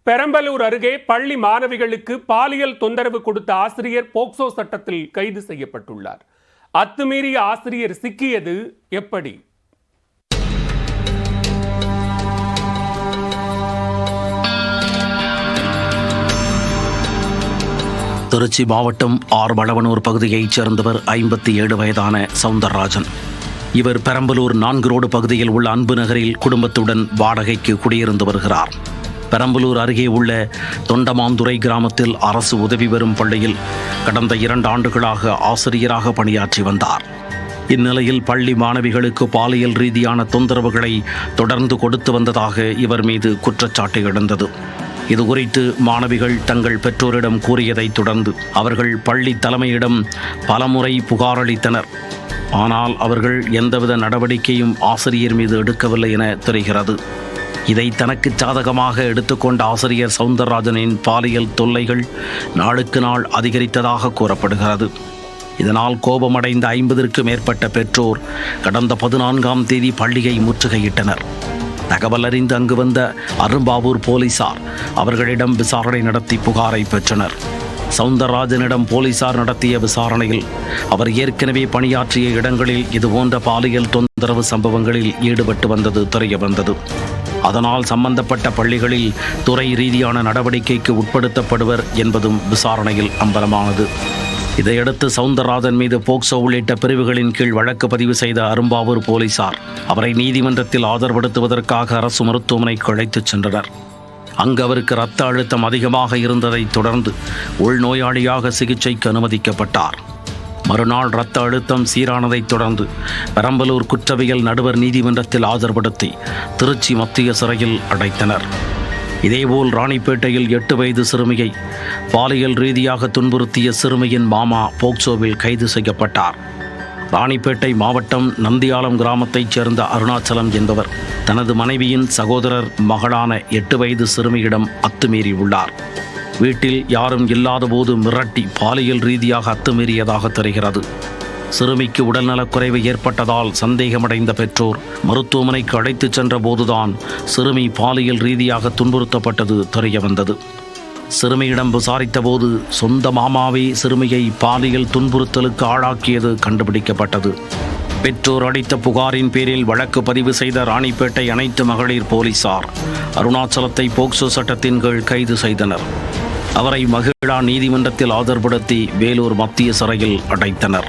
பெரம்பலூர் அருகே பள்ளி மாணவிகளுக்கு பாலியல் தொந்தரவு கொடுத்த ஆசிரியர் போக்சோ சட்டத்தில் கைது செய்யப்பட்டுள்ளார். அத்துமீறிய ஆசிரியர் சிக்கியது எப்படி? திருச்சி மாவட்டம் ஆர்வளவனூர் பகுதியைச் சேர்ந்தவர் 57 வயதான சவுந்தரராஜன். இவர் பெரம்பலூர் 4 ரோடு பகுதியில் உள்ள அன்பு நகரில் குடும்பத்துடன் வாடகைக்கு குடியிருந்து வருகிறார். பெரம்பலூர் அருகே உள்ள தொண்டமாந்துறை கிராமத்தில் அரசு உதவி பெறும் பள்ளியில் கடந்த 2 ஆண்டுகளாக ஆசிரியராக பணியாற்றி வந்தார். இந்நிலையில் பள்ளி மாணவிகளுக்கு பாலியல் ரீதியான தொந்தரவுகளை தொடர்ந்து கொடுத்து வந்ததாக இவர் மீது குற்றச்சாட்டு எழுந்தது. இதுகுறித்து மாணவிகள் தங்கள் பெற்றோரிடம் கூறியதைத் தொடர்ந்து அவர்கள் பள்ளி தலைமையிடம் பலமுறை புகார் அளித்தனர். ஆனால் அவர்கள் எந்தவித நடவடிக்கையும் ஆசிரியர் மீது எடுக்கவில்லை என தெரிகிறது. இதை தனக்கு சாதகமாக எடுத்துக்கொண்ட ஆசிரியர் சவுந்தரராஜனின் பாலியல் தொல்லைகள் நாளுக்கு நாள் அதிகரித்ததாக கூறப்படுகிறது. இதனால் கோபமடைந்த 50க்கும் மேற்பட்ட பெற்றோர் கடந்த 14ஆம் தேதி பள்ளியை முற்றுகையிட்டனர். தகவல் அறிந்து அங்கு வந்த அரும்பாவூர் போலீசார் அவர்களிடம் விசாரணை நடத்தி புகாரை பெற்றனர். சவுந்தரராஜனிடம் போலீசார் நடத்திய விசாரணையில் அவர் ஏற்கனவே பணியாற்றிய இடங்களில் இதுபோன்ற பாலியல் தொந்தரவு சம்பவங்களில் ஈடுபட்டு வந்தது தெரிய வந்தது. அதனால் சம்பந்தப்பட்ட பள்ளிகளில் துறை ரீதியான நடவடிக்கைக்கு உட்படுத்தப்படுவர் என்பதும் விசாரணையில் அம்பலமானது. இதையடுத்து சவுந்தரராஜன் மீது போக்சோ உள்ளிட்ட பிரிவுகளின் கீழ் வழக்கு பதிவு செய்த அரும்பாவூர் போலீசார் அவரை நீதிமன்றத்தில் ஆஜர்படுத்துவதற்காக அரசு மருத்துவமனைக்கு அழைத்துச் சென்றனர். அங்கு அவருக்கு இரத்த அழுத்தம் அதிகமாக இருந்ததைத் தொடர்ந்து உள்நோயாளியாக சிகிச்சைக்கு அனுமதிக்கப்பட்டார். மறுநாள் இரத்த அழுத்தம் சீரானதைத் தொடர்ந்து பெரம்பலூர் குற்றவியல் நடுவர் நீதிமன்றத்தில் ஆஜர்படுத்தி திருச்சி மத்திய சிறையில் அடைத்தனர். இதேபோல் ராணிப்பேட்டையில் 8 வயது சிறுமியை பாலியல் ரீதியாக துன்புறுத்திய சிறுமியின் மாமா போக்சோவில் கைது செய்யப்பட்டார். ராணிப்பேட்டை மாவட்டம் நந்தியாலம் கிராமத்தைச் சேர்ந்த அருணாச்சலம் என்பவர் தனது மனைவியின் சகோதரர் மகளான 8 வயது சிறுமியிடம் அத்துமீறி உள்ளார். வீட்டில் யாரும் இல்லாத போது மிரட்டி பாலியல் ரீதியாக அத்துமீறியதாக தெரிகிறது. சிறுமிக்கு உடல்நலக்குறைவு ஏற்பட்டதால் சந்தேகமடைந்த பெற்றோர் மருத்துவமனைக்கு அழைத்துச் சென்ற போதுதான் சிறுமி பாலியல் ரீதியாக துன்புறுத்தப்பட்டது தெரிய வந்தது. சிறுமியிடம் விசாரித்த போது சொந்த மாமாவே சிறுமியை பாலியல் துன்புறுத்தலுக்கு ஆளாக்கியது கண்டுபிடிக்கப்பட்டது. பெற்றோர் அளித்த புகாரின் பேரில் வழக்கு பதிவு செய்த ராணிப்பேட்டை அனைத்து மகளிர் போலீசார் அருணாச்சலத்தை போக்சோ சட்டத்தின் கீழ் கைது செய்தனர். அவரை மகிழா நீதிமன்றத்தில் ஆஜர்படுத்தி வேலூர் மத்திய சிறையில் அடைத்தனர்.